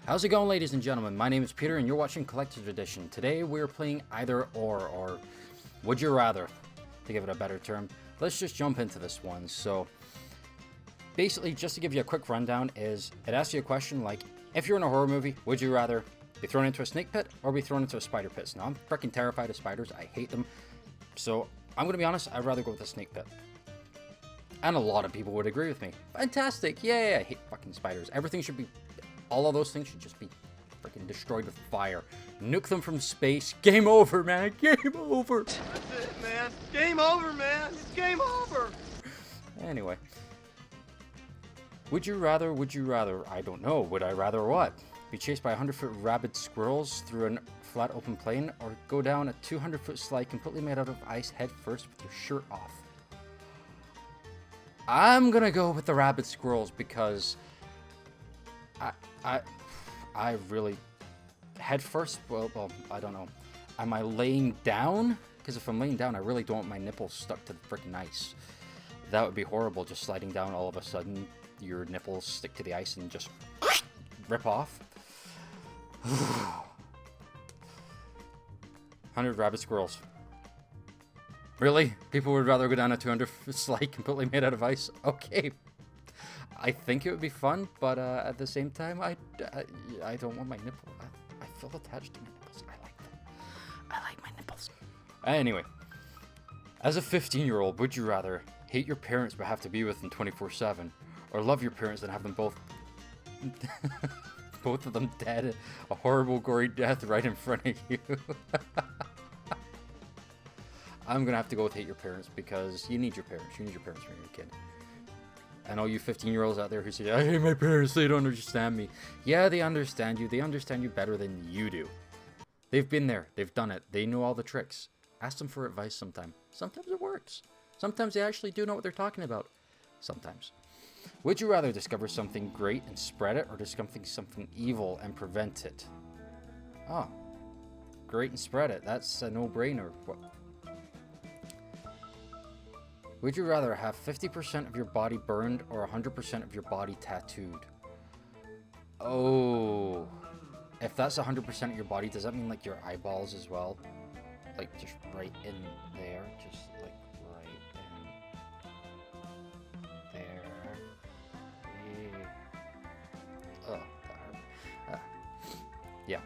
How's it going, ladies and gentlemen? My name is Peter and you're watching Collector's Edition. Today we're playing either or would you rather, to give it a better term. Let's just jump into this one. So basically, just to give you a quick rundown, is it asks you a question like, if you're in a horror movie, would you rather be thrown into a snake pit or be thrown into a spider pit? Now, I'm freaking terrified of spiders. I hate them. So I'm going to be honest, I'd rather go with the snake pit. And a lot of people would agree with me. Fantastic. Yay. I hate fucking spiders. Everything should be... All of those things should just be freaking destroyed with fire. Nuke them from space. Game over, man. Game over. That's it, man. Game over, man. It's game over. Anyway. Would you rather, I don't know. Would I rather what? Be chased by 100-foot rabid squirrels through a flat open plain, or go down a 200-foot slide completely made out of ice head first with your shirt off? I'm gonna go with the rabid squirrels because I really head first. Well, I don't know. Am I laying down? Because if I'm laying down, I really don't want my nipples stuck to the freaking ice. That would be horrible. Just sliding down, all of a sudden, your nipples stick to the ice and just rip off. 100 rabid squirrels. Really? People would rather go down a 200-foot slide completely made out of ice? Okay. I think it would be fun, but at the same time, I don't want my nipple. I feel attached to my nipples. I like them. I like my nipples. Anyway, as a 15-year-old, would you rather hate your parents but have to be with them 24/7, or love your parents and have them both of them dead, a horrible, gory death right in front of you? I'm gonna have to go with hate your parents because you need your parents. You need your parents when you're a kid. And all you 15-year-olds out there who say, I hate my parents, they don't understand me. Yeah, they understand you. They understand you better than you do. They've been there. They've done it. They know all the tricks. Ask them for advice sometime. Sometimes it works. Sometimes they actually do know what they're talking about. Sometimes. Would you rather discover something great and spread it, or discover something evil and prevent it? Oh. Great and spread it. That's a no-brainer. What? Would you rather have 50% of your body burned or 100% of your body tattooed? Oh. If that's 100% of your body, does that mean like your eyeballs as well? Like just right in there? Just like right in there. Oh, that hurt. Yeah.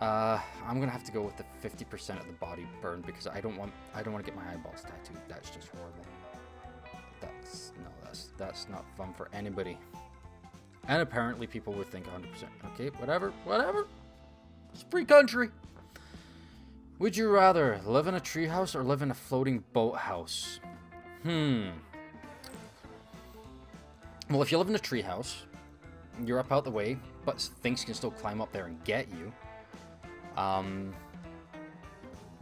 I'm gonna have to go with the 50% of the body burned because I don't want to get my eyeballs tattooed. That's just horrible. That's not fun for anybody. And apparently people would think 100%. Okay, whatever. It's a free country. Would you rather live in a treehouse or live in a floating boathouse? Well, if you live in a treehouse, you're up out the way, but things can still climb up there and get you.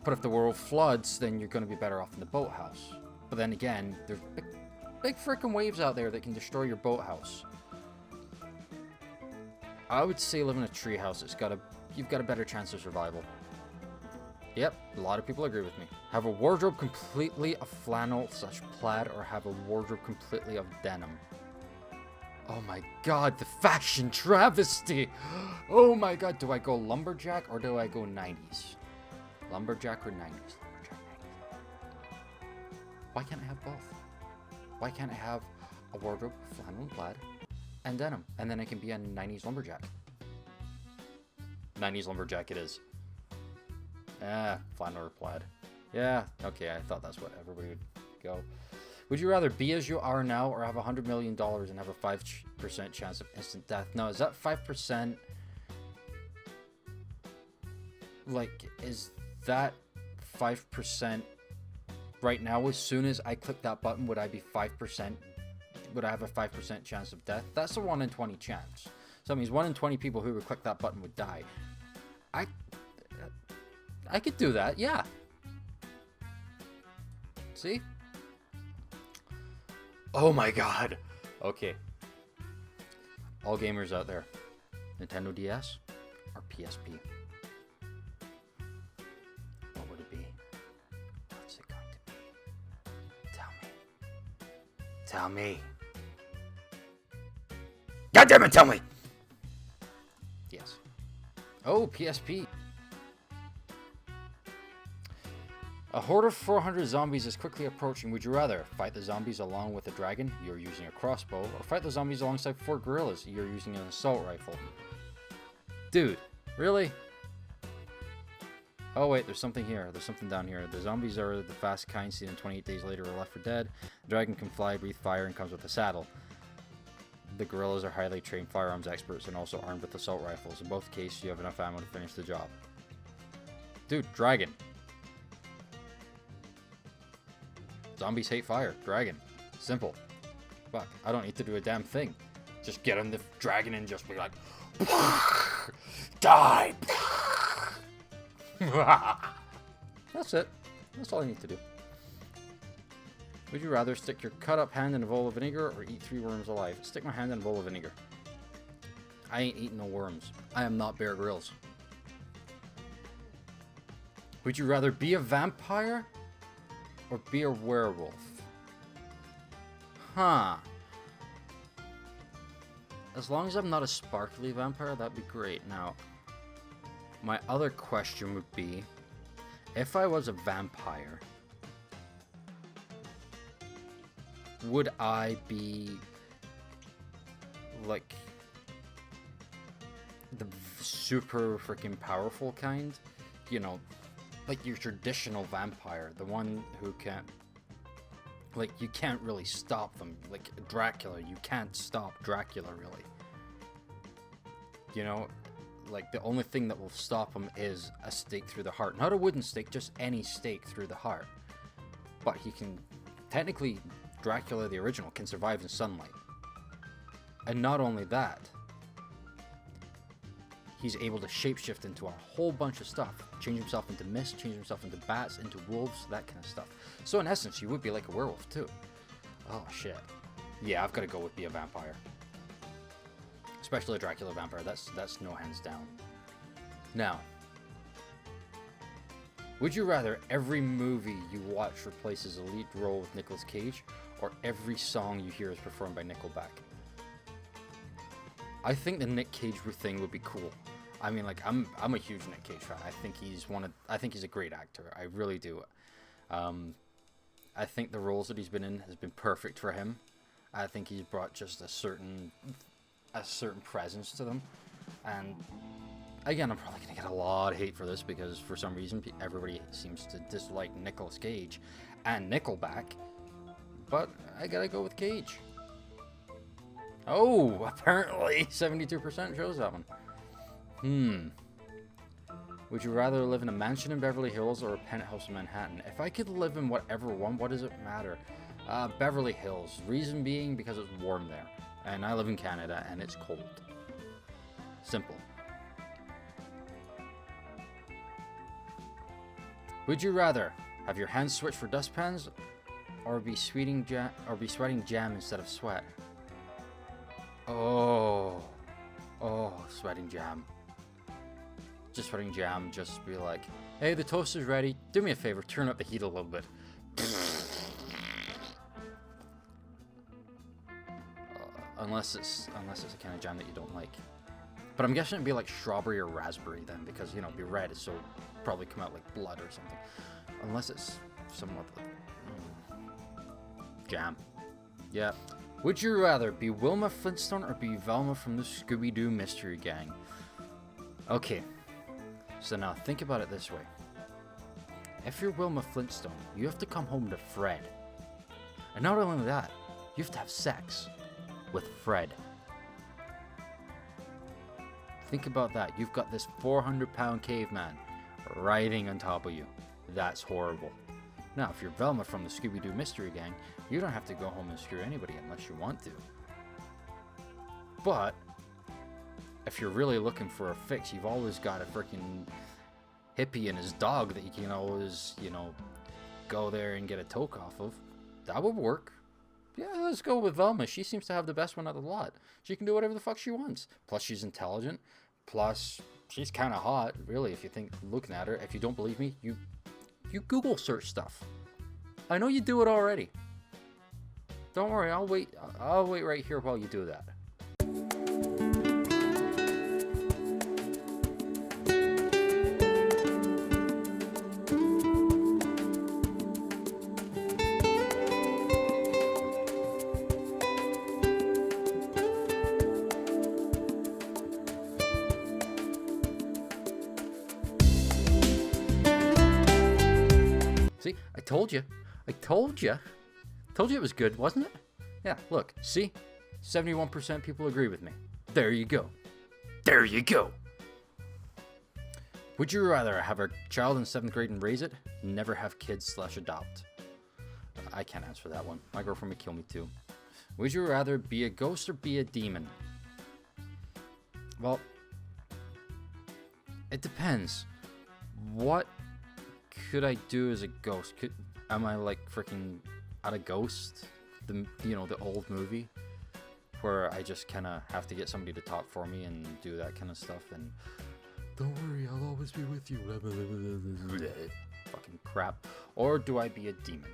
But if the world floods, then you're going to be better off in the boathouse. But then again, there's big freaking waves out there that can destroy your boathouse. I would say live in a treehouse. You've got a better chance of survival. Yep, a lot of people agree with me. Have a wardrobe completely of flannel/plaid, or have a wardrobe completely of denim. Oh my god, the fashion travesty! Oh my god, do I go lumberjack or do I go 90s? Lumberjack or 90s? Lumberjack, 90s. Why can't I have both? Why can't I have a wardrobe, flannel and plaid, and denim? And then I can be a 90s lumberjack. 90s lumberjack it is. Flannel or plaid. Yeah, okay, I thought that's what everybody would go. Would you rather be as you are now or have $100 million and have a 5% chance of instant death? Now, is that 5%? Like, is that 5% right now? As soon as I click that button, would I be 5%? Would I have a 5% chance of death? That's a 1 in 20 chance. So that means 1 in 20 people who would click that button would die. I could do that, yeah. See? Oh my god. Okay. All gamers out there. Nintendo DS or PSP? What would it be? What's it going to be? Tell me. Tell me. God damn it, tell me! Yes. Oh, PSP. A horde of 400 zombies is quickly approaching. Would you rather fight the zombies along with a dragon, you're using a crossbow, or fight the zombies alongside 4 gorillas, you're using an assault rifle? Dude, really? Oh wait, there's something here. There's something down here. The zombies are the fast kind seen in 28 Days Later or Left 4 Dead. The dragon can fly, breathe fire, and comes with a saddle. The gorillas are highly trained firearms experts and also armed with assault rifles. In both cases, you have enough ammo to finish the job. Dude, dragon. Zombies hate fire. Dragon. Simple. Fuck, I don't need to do a damn thing. Just get on the dragon and just be like, die! That's it. That's all I need to do. Would you rather stick your cut up hand in a bowl of vinegar or eat 3 worms alive? Stick my hand in a bowl of vinegar. I ain't eating no worms. I am not Bear Grylls. Would you rather be a vampire or be a werewolf? Huh. As long as I'm not a sparkly vampire, that'd be great. Now, my other question would be, if I was a vampire, would I be like the super freaking powerful kind? You know, like your traditional vampire, the one who can't, like, you can't really stop them. Like Dracula, you can't stop Dracula, really. You know, like the only thing that will stop him is a stake through the heart. Not a wooden stake, just any stake through the heart. But he can, technically, Dracula the original can survive in sunlight. And not only that, he's able to shapeshift into a whole bunch of stuff. Change himself into mist, change himself into bats, into wolves, that kind of stuff. So in essence, you would be like a werewolf too. Oh shit. Yeah, I've got to go with be a vampire. Especially a Dracula vampire, that's no hands down. Now, would you rather every movie you watch replaces a lead role with Nicolas Cage, or every song you hear is performed by Nickelback? I think the Nick Cage thing would be cool. I mean, like, I'm a huge Nick Cage fan. I think he's a great actor. I really do. I think the roles that he's been in has been perfect for him. I think he's brought just a certain presence to them. And again, I'm probably gonna get a lot of hate for this because for some reason everybody seems to dislike Nicolas Cage and Nickelback. But I gotta go with Cage. Oh, apparently 72% chose that one. Would you rather live in a mansion in Beverly Hills or a penthouse in Manhattan? If I could live in whatever one, what does it matter? Beverly Hills. Reason being because it's warm there. And I live in Canada and it's cold. Simple. Would you rather have your hands switch for dustpans or be sweating jam instead of sweat? Oh, sweating jam. Just sweating jam, just be like, hey, the toaster's ready. Do me a favor, turn up the heat a little bit. Unless it's the kind of jam that you don't like. But I'm guessing it'd be like strawberry or raspberry then, because, you know, it'd be red, so it'd probably come out like blood or something. Unless it's somewhat jam. Yeah. Would you rather be Wilma Flintstone or be Velma from the Scooby-Doo Mystery Gang? Okay. So now think about it this way. If you're Wilma Flintstone, you have to come home to Fred. And not only that, you have to have sex with Fred. Think about that. You've got this 400-pound caveman riding on top of you. That's horrible. Now, if you're Velma from the Scooby-Doo Mystery Gang, you don't have to go home and screw anybody unless you want to. But if you're really looking for a fix, you've always got a freaking hippie and his dog that you can always, you know, go there and get a toke off of. That would work. Yeah, let's go with Velma. She seems to have the best one out of the lot. She can do whatever the fuck she wants. Plus, she's intelligent. Plus, she's kind of hot, really, if you think, looking at her. If you don't believe me, you Google search stuff. I know you do it already. Don't worry, I'll wait right here while you do that. told you. I told you. Told you it was good, wasn't it? Yeah, look, see? 71% people agree with me. There you go. There you go. Would you rather have a child in 7th grade and raise it? Never have kids / adopt? I can't answer that one. My girlfriend would kill me too. Would you rather be a ghost or be a demon? Well, it depends. What could I do as a ghost? Am I like freaking out of Ghost? The old movie where I just kind of have to get somebody to talk for me and do that kind of stuff, and don't worry, I'll always be with you. Fucking crap. Or do I be a demon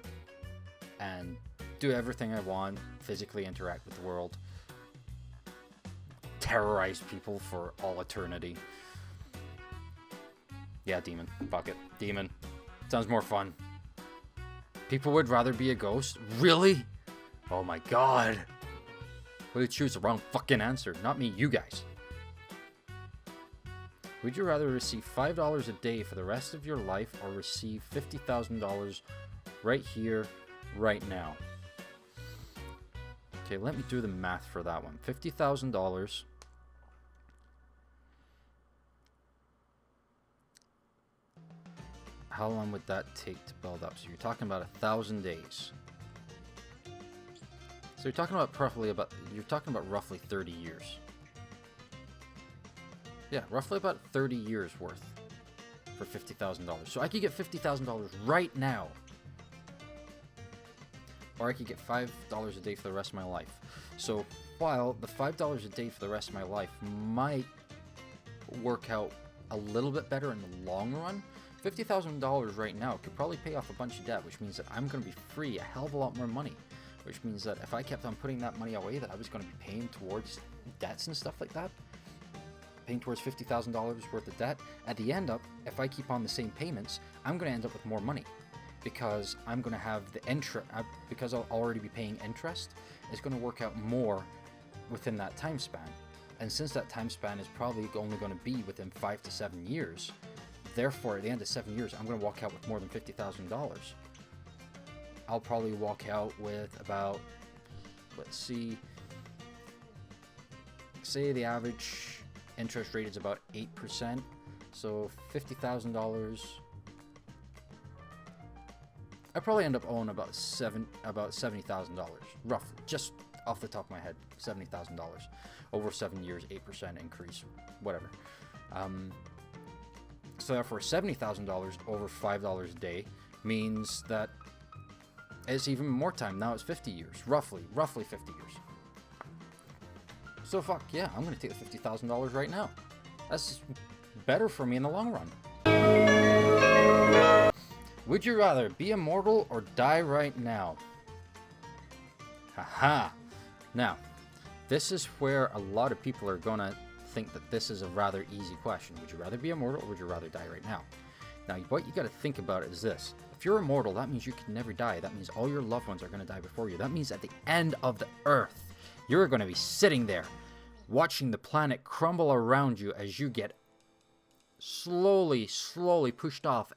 and do everything I want, physically interact with the world, terrorize people for all eternity? Yeah, demon. Fuck it. Demon. Sounds more fun. People would rather be a ghost? Really? Oh my god. Would you choose the wrong fucking answer? Not me, you guys. Would you rather receive $5 a day for the rest of your life or receive $50,000 right here, right now? Okay, let me do the math for that one. $50,000. How long would that take to build up? So you're talking about 1,000 days. So you're talking about roughly 30 years. Yeah, roughly about 30 years worth for $50,000. So I could get $50,000 right now. Or I could get $5 a day for the rest of my life. So while the $5 a day for the rest of my life might work out a little bit better in the long run, $50,000 right now could probably pay off a bunch of debt, which means that I'm going to be free a hell of a lot more money. Which means that if I kept on putting that money away, that I was going to be paying towards debts and stuff like that, paying towards $50,000 worth of debt. At the end up, if I keep on the same payments, I'm going to end up with more money because I'm going to have the interest, because I'll already be paying interest. It's going to work out more within that time span. And since that time span is probably only going to be within 5 to 7 years, therefore at the end of 7 years, I'm going to walk out with more than $50,000. I'll probably walk out with about, let's see, say the average interest rate is about 8%, so $50,000. I probably end up owing about $70,000, roughly, just off the top of my head, $70,000 over 7 years, 8% increase, whatever. So therefore, $70,000 over $5 a day means that it's even more time. Now it's 50 years, roughly 50 years. So fuck yeah, I'm gonna take the $50,000 right now. That's better for me in the long run. Would you rather be immortal or die right now? Haha. Now, this is where a lot of people are gonna think that this is a rather easy question. Would you rather be immortal or would you rather die right now? Now, what you gotta think about is this. If you're immortal, that means you can never die. That means all your loved ones are going to die before you. That means at the end of the earth, you're going to be sitting there watching the planet crumble around you as you get slowly pushed off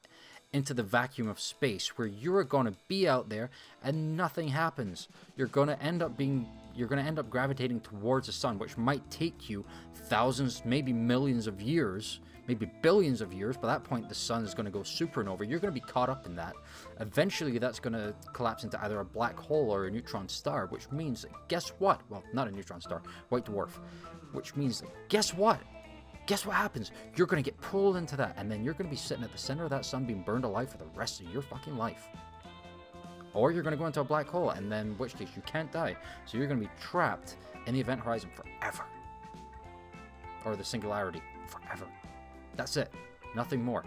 into the vacuum of space, where you're going to be out there and nothing happens. You're going to end up gravitating towards the sun, which might take you thousands, maybe millions of years, maybe billions of years. By that point, the sun is going to go supernova. You're going to be caught up in that. Eventually, that's going to collapse into either a black hole or a neutron star, which means, guess what? Well, not a neutron star, white dwarf. Which means, guess what? Guess what happens? You're going to get pulled into that, and then you're going to be sitting at the center of that sun being burned alive for the rest of your fucking life. Or you're going to go into a black hole, and then in which case you can't die. So you're going to be trapped in the event horizon forever. Or the singularity forever. That's it. Nothing more.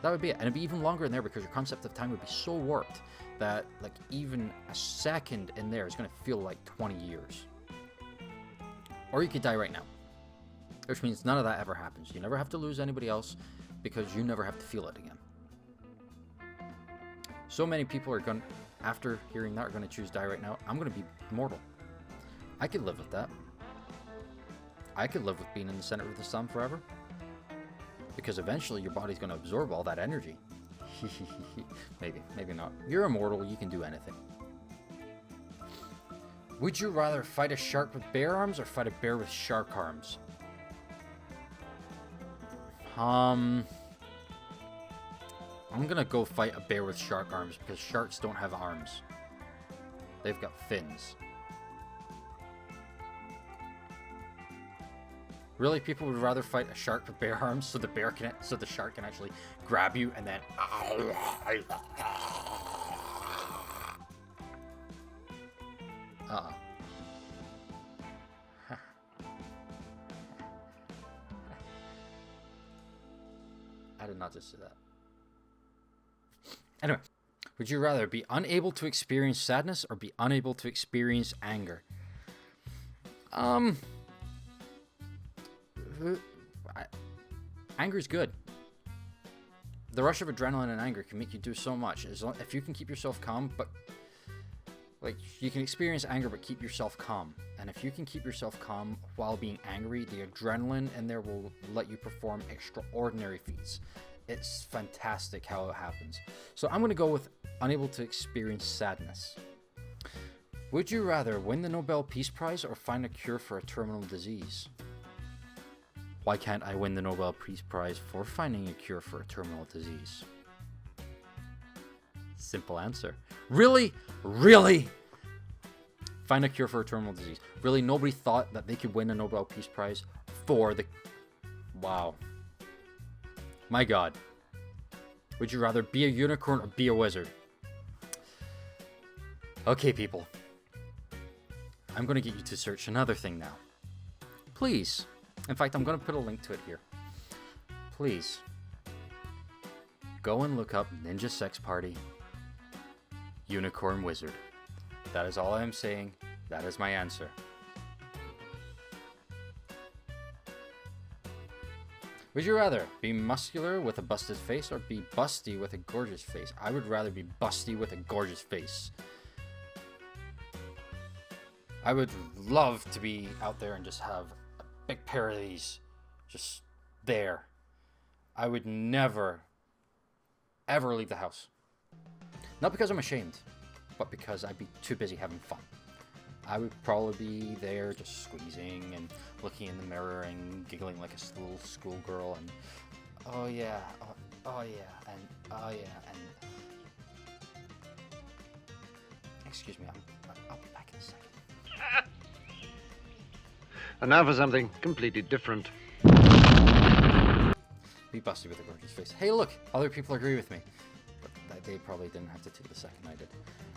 That would be it. And it'd be even longer in there because your concept of time would be so warped that like even a second in there is going to feel like 20 years. Or you could die right now. Which means none of that ever happens. You never have to lose anybody else because you never have to feel it again. So many people are going to, after hearing that, are going to choose die right now. I'm going to be immortal. I could live with that. I could live with being in the center of the sun forever. Because eventually your body's going to absorb all that energy. Maybe not. You're immortal, you can do anything. Would you rather fight a shark with bear arms or fight a bear with shark arms? I'm gonna go fight a bear with shark arms because sharks don't have arms. They've got fins. Really, people would rather fight a shark with bear arms so the shark can actually grab you and then. I did not just say that. Anyway, would you rather be unable to experience sadness or be unable to experience anger? Anger is good. The rush of adrenaline and anger can make you do so much. If you can keep yourself calm, but like you can experience anger but keep yourself calm. And if you can keep yourself calm while being angry, the adrenaline in there will let you perform extraordinary feats. It's fantastic how it happens. So I'm going to go with unable to experience sadness. Would you rather win the Nobel Peace Prize or find a cure for a terminal disease? Why can't I win the Nobel Peace Prize for finding a cure for a terminal disease? Simple answer. Really? Really? Find a cure for a terminal disease. Really, nobody thought that they could win a Nobel Peace Prize for the... Wow. My God. Would you rather be a unicorn or be a wizard? Okay, people. I'm going to get you to search another thing now. Please. In fact, I'm going to put a link to it here. Please. Go and look up Ninja Sex Party Unicorn Wizard. That is all I am saying. That is my answer. Would you rather be muscular with a busted face or be busty with a gorgeous face? I would rather be busty with a gorgeous face. I would love to be out there and just have a big pair of these just there. I would never, ever leave the house. Not because I'm ashamed, but because I'd be too busy having fun. I would probably be there just squeezing and looking in the mirror and giggling like a little schoolgirl and oh yeah, oh yeah, and oh yeah, and excuse me, I'll be back in a second. And now for something completely different. Be busty with a gorgeous face. Hey look, other people agree with me. But they probably didn't have to take the second I did.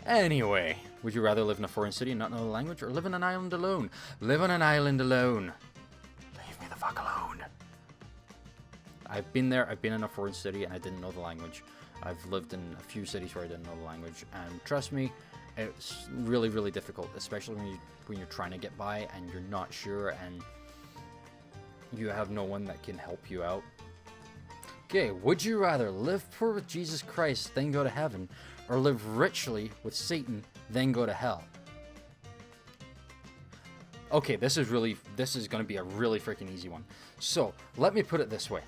Anyway, would you rather live in a foreign city and not know the language or live on an island alone? Live on an island alone. Leave me the fuck alone. I've been there, I've been in a foreign city and I didn't know the language. I've lived in a few cities where I didn't know the language, and trust me, it's really, really difficult, especially when you're trying to get by and you're not sure and you have no one that can help you out. Okay, would you rather live poor with Jesus Christ, then go to heaven, or live richly with Satan, then go to hell? Okay, this is going to be a really freaking easy one. So, let me put it this way.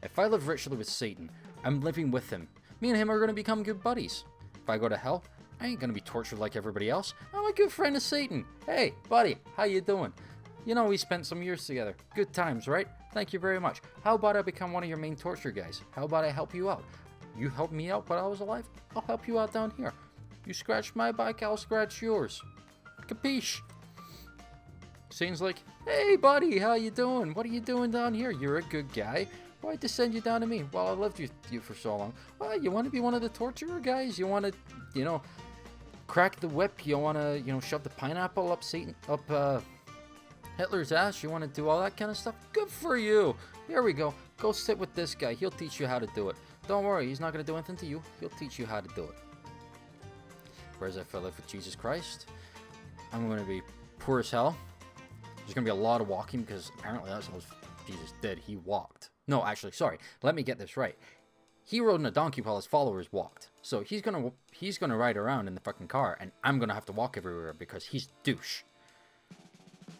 If I live richly with Satan, I'm living with him. Me and him are going to become good buddies. If I go to hell, I ain't going to be tortured like everybody else. I'm a good friend of Satan. Hey, buddy, how you doing? You know, we spent some years together. Good times, right? Thank you very much. How about I become one of your main torture guys? How about I help you out? You helped me out while I was alive? I'll help you out down here. You scratch my back, I'll scratch yours. Capiche? Seems like, hey buddy, how you doing? What are you doing down here? You're a good guy. Why'd they send you down to me? Well, I lived with you for so long. Well, you want to be one of the torturer guys? You want to, crack the whip? You want to, shove the pineapple up Hitler's ass? You want to do all that kind of stuff? Good for you. Here we go. Go sit with this guy. He'll teach you how to do it. Don't worry, he's not going to do anything to you. He'll teach you how to do it. Whereas if I live with Jesus Christ, I'm going to be poor as hell. There's going to be a lot of walking because apparently that's what Jesus did. He walked. No, actually, sorry. Let me get this right. He rode in a donkey while his followers walked. So he's gonna ride around in the fucking car, and I'm going to have to walk everywhere because he's douche.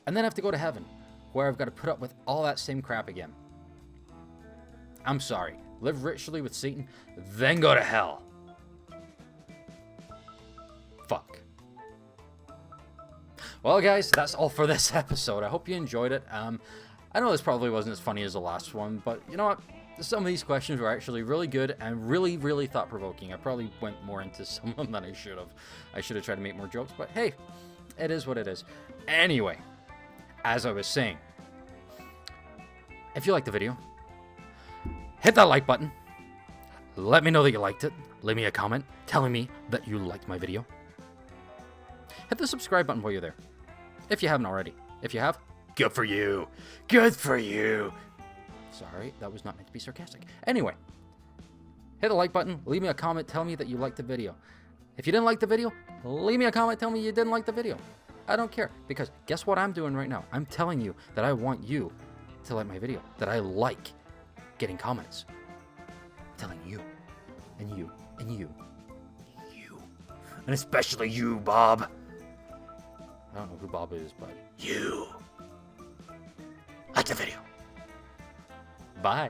And then I have to go to heaven, where I've got to put up with all that same crap again. I'm sorry. live richly with Satan, then go to hell. Fuck. Well, guys, that's all for this episode. I hope you enjoyed it. I know this probably wasn't as funny as the last one, but you know what? Some of these questions were actually really good and really, really thought-provoking. I probably went more into some of them than I should have. I should have tried to make more jokes, but hey, it is what it is. Anyway, as I was saying, if you liked the video, hit that like button. Let me know that you liked it. Leave me a comment telling me that you liked my video. Hit the subscribe button while you're there, if you haven't already. If you have, good for you. Good for you. Sorry, that was not meant to be sarcastic. Anyway, hit the like button. Leave me a comment. Tell me that you liked the video. If you didn't like the video, leave me a comment. Tell me you didn't like the video. I don't care, because guess what I'm doing right now? I'm telling you that I want you to like my video, that I like getting comments. I'm telling you, and you, and you, you, and especially you, Bob. I don't know who Bob is, but you like the video. Bye.